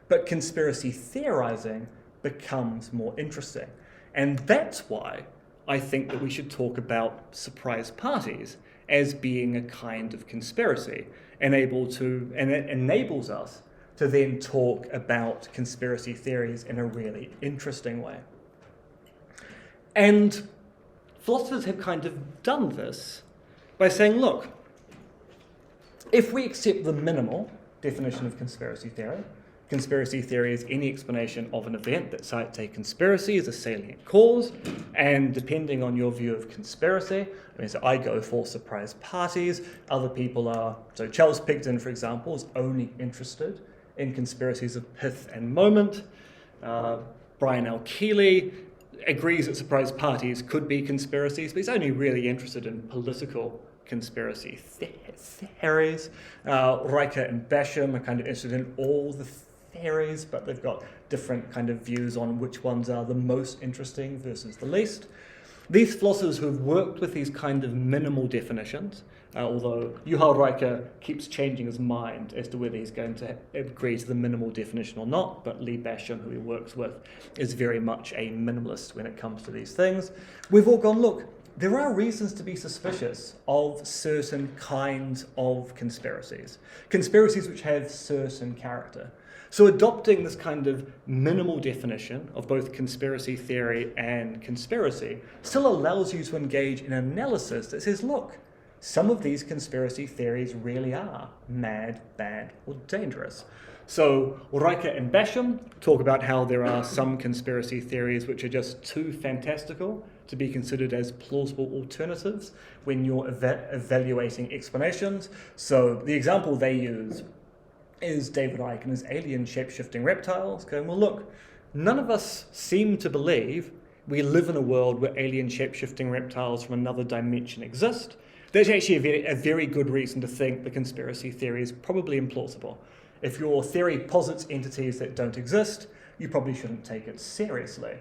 but conspiracy theorizing becomes more interesting. And that's why I think that we should talk about surprise parties as being a kind of conspiracy, and it enables us to then talk about conspiracy theories in a really interesting way. And philosophers have kind of done this by saying, look, if we accept the minimal definition of conspiracy theory is any explanation of an event that cites a conspiracy as a salient cause, and depending on your view of conspiracy, so I go for surprise parties, other people are, so Charles Pigden, for example, is only interested in conspiracies of pith and moment. Brian L. Keeley agrees that surprise parties could be conspiracies, but he's only really interested in political conspiracy theories. Riker and Basham are kind of interested in all the theories, but they've got different kind of views on which ones are the most interesting versus the least. These philosophers who have worked with these kind of minimal definitions, although Juha Riker keeps changing his mind as to whether he's going to agree to the minimal definition or not, but Lee Basham, who he works with, is very much a minimalist when it comes to these things. We've all gone, look, there are reasons to be suspicious of certain kinds of conspiracies which have certain character. So adopting this kind of minimal definition of both conspiracy theory and conspiracy still allows you to engage in analysis that says, look, some of these conspiracy theories really are mad, bad, or dangerous. So Riker and Basham talk about how there are some conspiracy theories which are just too fantastical to be considered as plausible alternatives when you're evaluating explanations. So the example they use is David Icke and his alien shape-shifting reptiles going, well, look, none of us seem to believe we live in a world where alien shape-shifting reptiles from another dimension exist. There's actually a very good reason to think the conspiracy theory is probably implausible. If your theory posits entities that don't exist, you probably shouldn't take it seriously.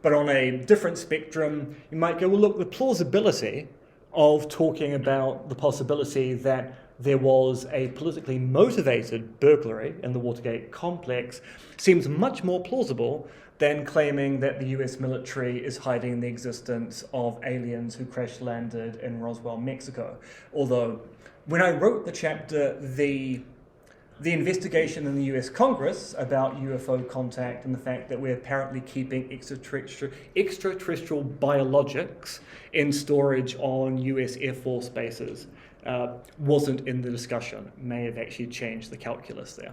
But on a different spectrum, you might go, well, look, the plausibility of talking about the possibility that there was a politically motivated burglary in the Watergate complex seems much more plausible than claiming that the US military is hiding the existence of aliens who crash-landed in Roswell, Mexico. Although, when I wrote the chapter, the investigation in the US Congress about UFO contact and the fact that we're apparently keeping extraterrestrial biologics in storage on US Air Force bases wasn't in the discussion, may have actually changed the calculus there.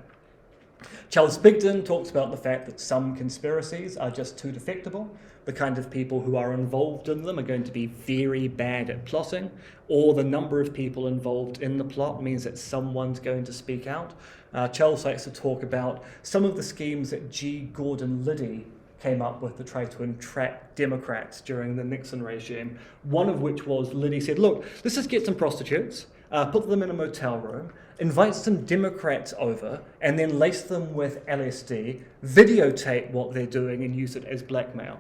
Charles Pigden talks about the fact that some conspiracies are just too defectable. The kind of people who are involved in them are going to be very bad at plotting, or the number of people involved in the plot means that someone's going to speak out. Charles likes to talk about some of the schemes that G. Gordon Liddy came up with to try to entrap Democrats during the Nixon regime, one of which was Liddy said, look, let's just get some prostitutes, put them in a motel room, invite some Democrats over, and then lace them with LSD, videotape what they're doing and use it as blackmail.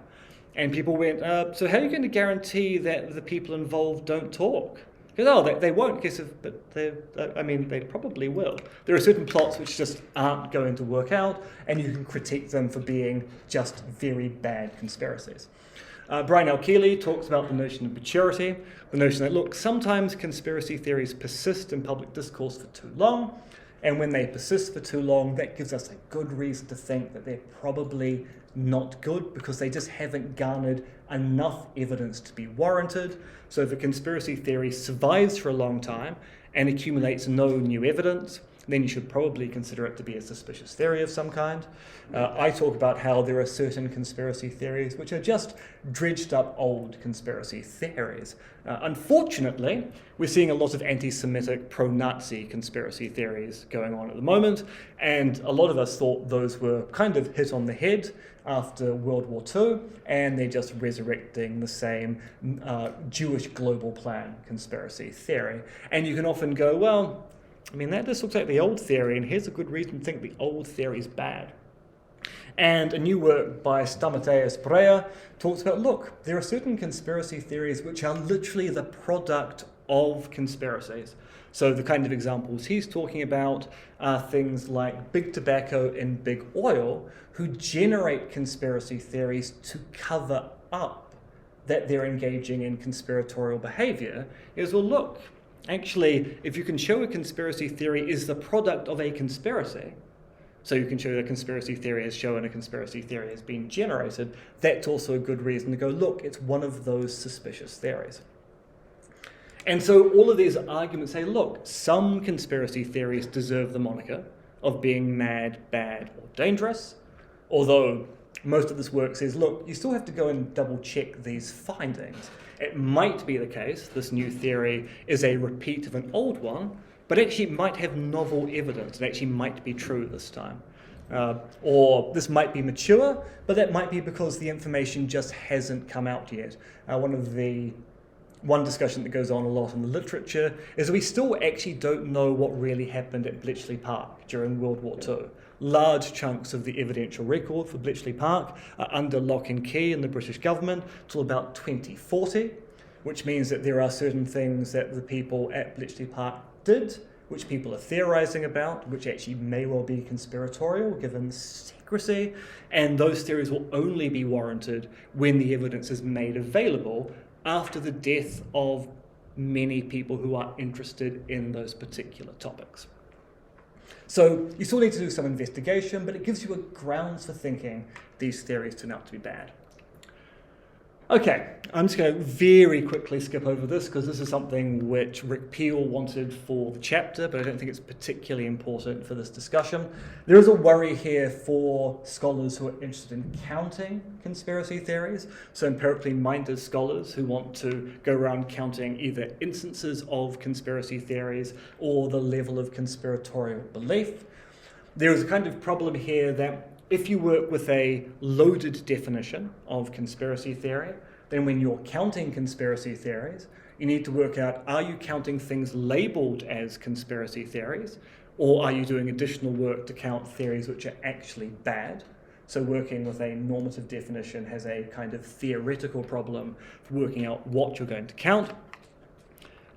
And people went, so how are you going to guarantee that the people involved don't talk? Because, oh, they won't, but they probably will. There are certain plots which just aren't going to work out, and you can critique them for being just very bad conspiracies. Brian L. Keeley talks about the notion of maturity, the notion that, look, sometimes conspiracy theories persist in public discourse for too long, and when they persist for too long, that gives us a good reason to think that they're probably not good because they just haven't garnered enough evidence to be warranted. So if a conspiracy theory survives for a long time and accumulates no new evidence, then you should probably consider it to be a suspicious theory of some kind. I talk about how there are certain conspiracy theories which are just dredged up old conspiracy theories. Unfortunately, we're seeing a lot of anti-Semitic, pro-Nazi conspiracy theories going on at the moment, and a lot of us thought those were kind of hit on the head after World War II, and they're just resurrecting the same Jewish global plan conspiracy theory. And you can often go, well, I mean, that just looks like the old theory, and here's a good reason to think the old theory is bad. And a new work by Stamateus Pereira talks about, look, there are certain conspiracy theories which are literally the product of conspiracies. So the kind of examples he's talking about are things like big tobacco and big oil, who generate conspiracy theories to cover up that they're engaging in conspiratorial behavior. Is, well, look, actually, if you can show a conspiracy theory is the product of a conspiracy, so you can show that a conspiracy theory is shown, a conspiracy theory has been generated, that's also a good reason to go, look, it's one of those suspicious theories. And so all of these arguments say, look, some conspiracy theories deserve the moniker of being mad, bad, or dangerous, although most of this work says, look, you still have to go and double check these findings. It might be the case this new theory is a repeat of an old one, but actually might have novel evidence. It actually might be true this time. Or this might be mature, but that might be because the information just hasn't come out yet. One discussion that goes on a lot in the literature is that we still actually don't know what really happened at Bletchley Park during World War II. Large chunks of the evidential record for Bletchley Park are under lock and key in the British government till about 2040, which means that there are certain things that the people at Bletchley Park did, which people are theorising about, which actually may well be conspiratorial given secrecy, and those theories will only be warranted when the evidence is made available after the death of many people who are interested in those particular topics. So you still need to do some investigation, but it gives you a grounds for thinking these theories turn out to be bad. Okay, I'm just going to very quickly skip over this because this is something which Rick Peel wanted for the chapter, but I don't think it's particularly important for this discussion. There is a worry here for scholars who are interested in counting conspiracy theories, so empirically minded scholars who want to go around counting either instances of conspiracy theories or the level of conspiratorial belief. There is a kind of problem here that if you work with a loaded definition of conspiracy theory, then when you're counting conspiracy theories, you need to work out, are you counting things labelled as conspiracy theories, or are you doing additional work to count theories which are actually bad? So working with a normative definition has a kind of theoretical problem for working out what you're going to count.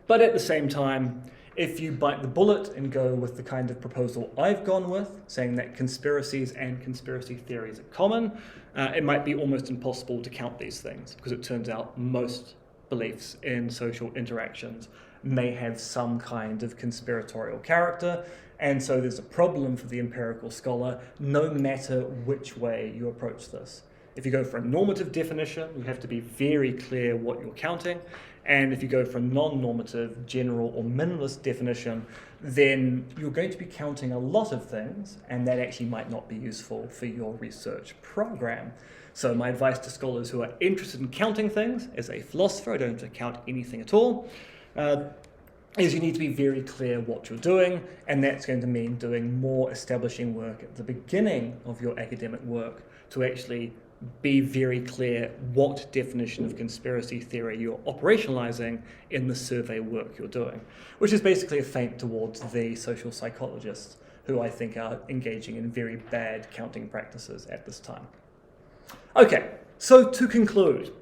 But at the same time, if you bite the bullet and go with the kind of proposal I've gone with, saying that conspiracies and conspiracy theories are common, it might be almost impossible to count these things because it turns out most beliefs in social interactions may have some kind of conspiratorial character, and so there's a problem for the empirical scholar no matter which way you approach this. If you go for a normative definition, you have to be very clear what you're counting. And if you go for a non-normative, general or minimalist definition, then you're going to be counting a lot of things, and that actually might not be useful for your research program. So my advice to scholars who are interested in counting things, as a philosopher, I don't have to count anything at all, is you need to be very clear what you're doing, and that's going to mean doing more establishing work at the beginning of your academic work to actually be very clear what definition of conspiracy theory you're operationalizing in the survey work you're doing, which is basically a feint towards the social psychologists who I think are engaging in very bad counting practices at this time. Okay, so to conclude,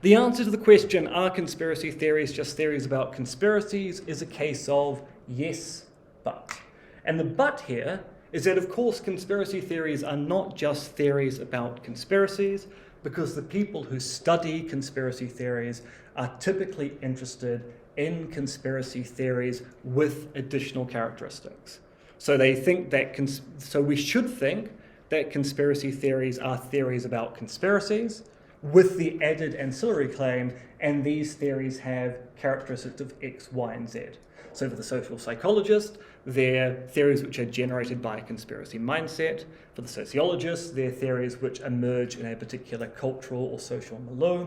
The answer to the question, are conspiracy theories just theories about conspiracies, is a case of yes, but. And the but here is that, of course, conspiracy theories are not just theories about conspiracies, because the people who study conspiracy theories are typically interested in conspiracy theories with additional characteristics. So they think that, so we should think that conspiracy theories are theories about conspiracies with the added ancillary claim, and these theories have characteristics of X, Y, and Z. So for the social psychologist, they're theories which are generated by a conspiracy mindset. For the sociologist, they're theories which emerge in a particular cultural or social milieu.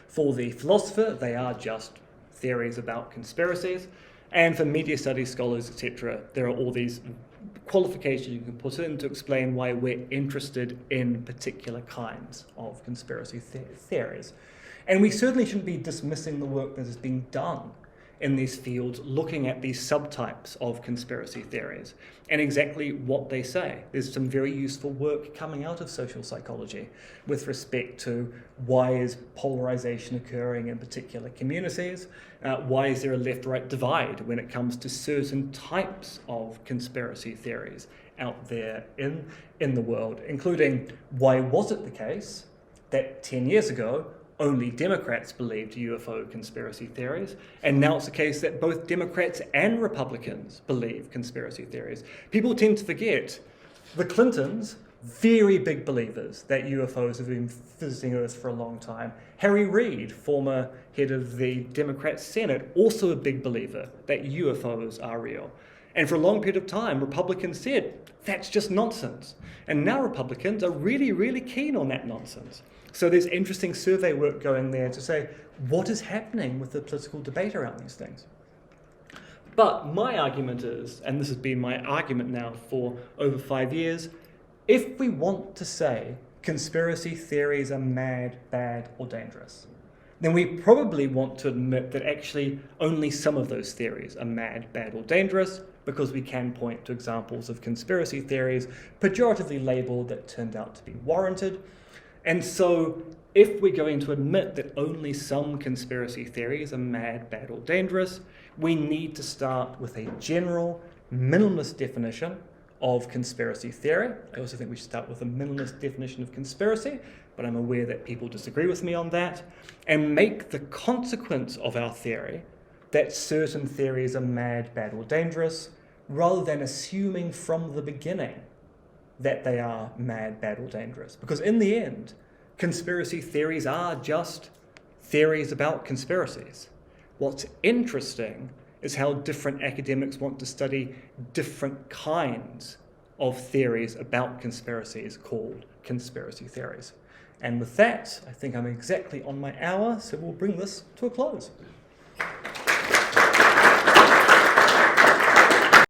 For the philosopher, they are just theories about conspiracies. And for media studies scholars, etc., there are all these qualifications you can put in to explain why we're interested in particular kinds of conspiracy theories. And we certainly shouldn't be dismissing the work that has been done in these fields, looking at these subtypes of conspiracy theories and exactly what they say. There's some very useful work coming out of social psychology with respect to why is polarization occurring in particular communities, why is there a left-right divide when it comes to certain types of conspiracy theories out there in the world, including why was it the case that 10 years ago only Democrats believed UFO conspiracy theories, and now it's the case that both Democrats and Republicans believe conspiracy theories. People tend to forget the Clintons, very big believers that UFOs have been visiting Earth for a long time. Harry Reid, former head of the Democrat Senate, also a big believer that UFOs are real. And for a long period of time, Republicans said, that's just nonsense. And now Republicans are really, really keen on that nonsense. So there's interesting survey work going there to say, what is happening with the political debate around these things? But my argument is, and this has been my argument now for over 5 years, if we want to say conspiracy theories are mad, bad, or dangerous, then we probably want to admit that actually only some of those theories are mad, bad, or dangerous, because we can point to examples of conspiracy theories pejoratively labeled that turned out to be warranted. And so if we're going to admit that only some conspiracy theories are mad, bad, or dangerous, we need to start with a general, minimalist definition of conspiracy theory. I also think we should start with a minimalist definition of conspiracy, but I'm aware that people disagree with me on that, and make the consequence of our theory that certain theories are mad, bad, or dangerous, rather than assuming from the beginning that they are mad, bad, or dangerous. Because in the end, conspiracy theories are just theories about conspiracies. What's interesting is how different academics want to study different kinds of theories about conspiracies called conspiracy theories. And with that, I think I'm exactly on my hour, so we'll bring this to a close.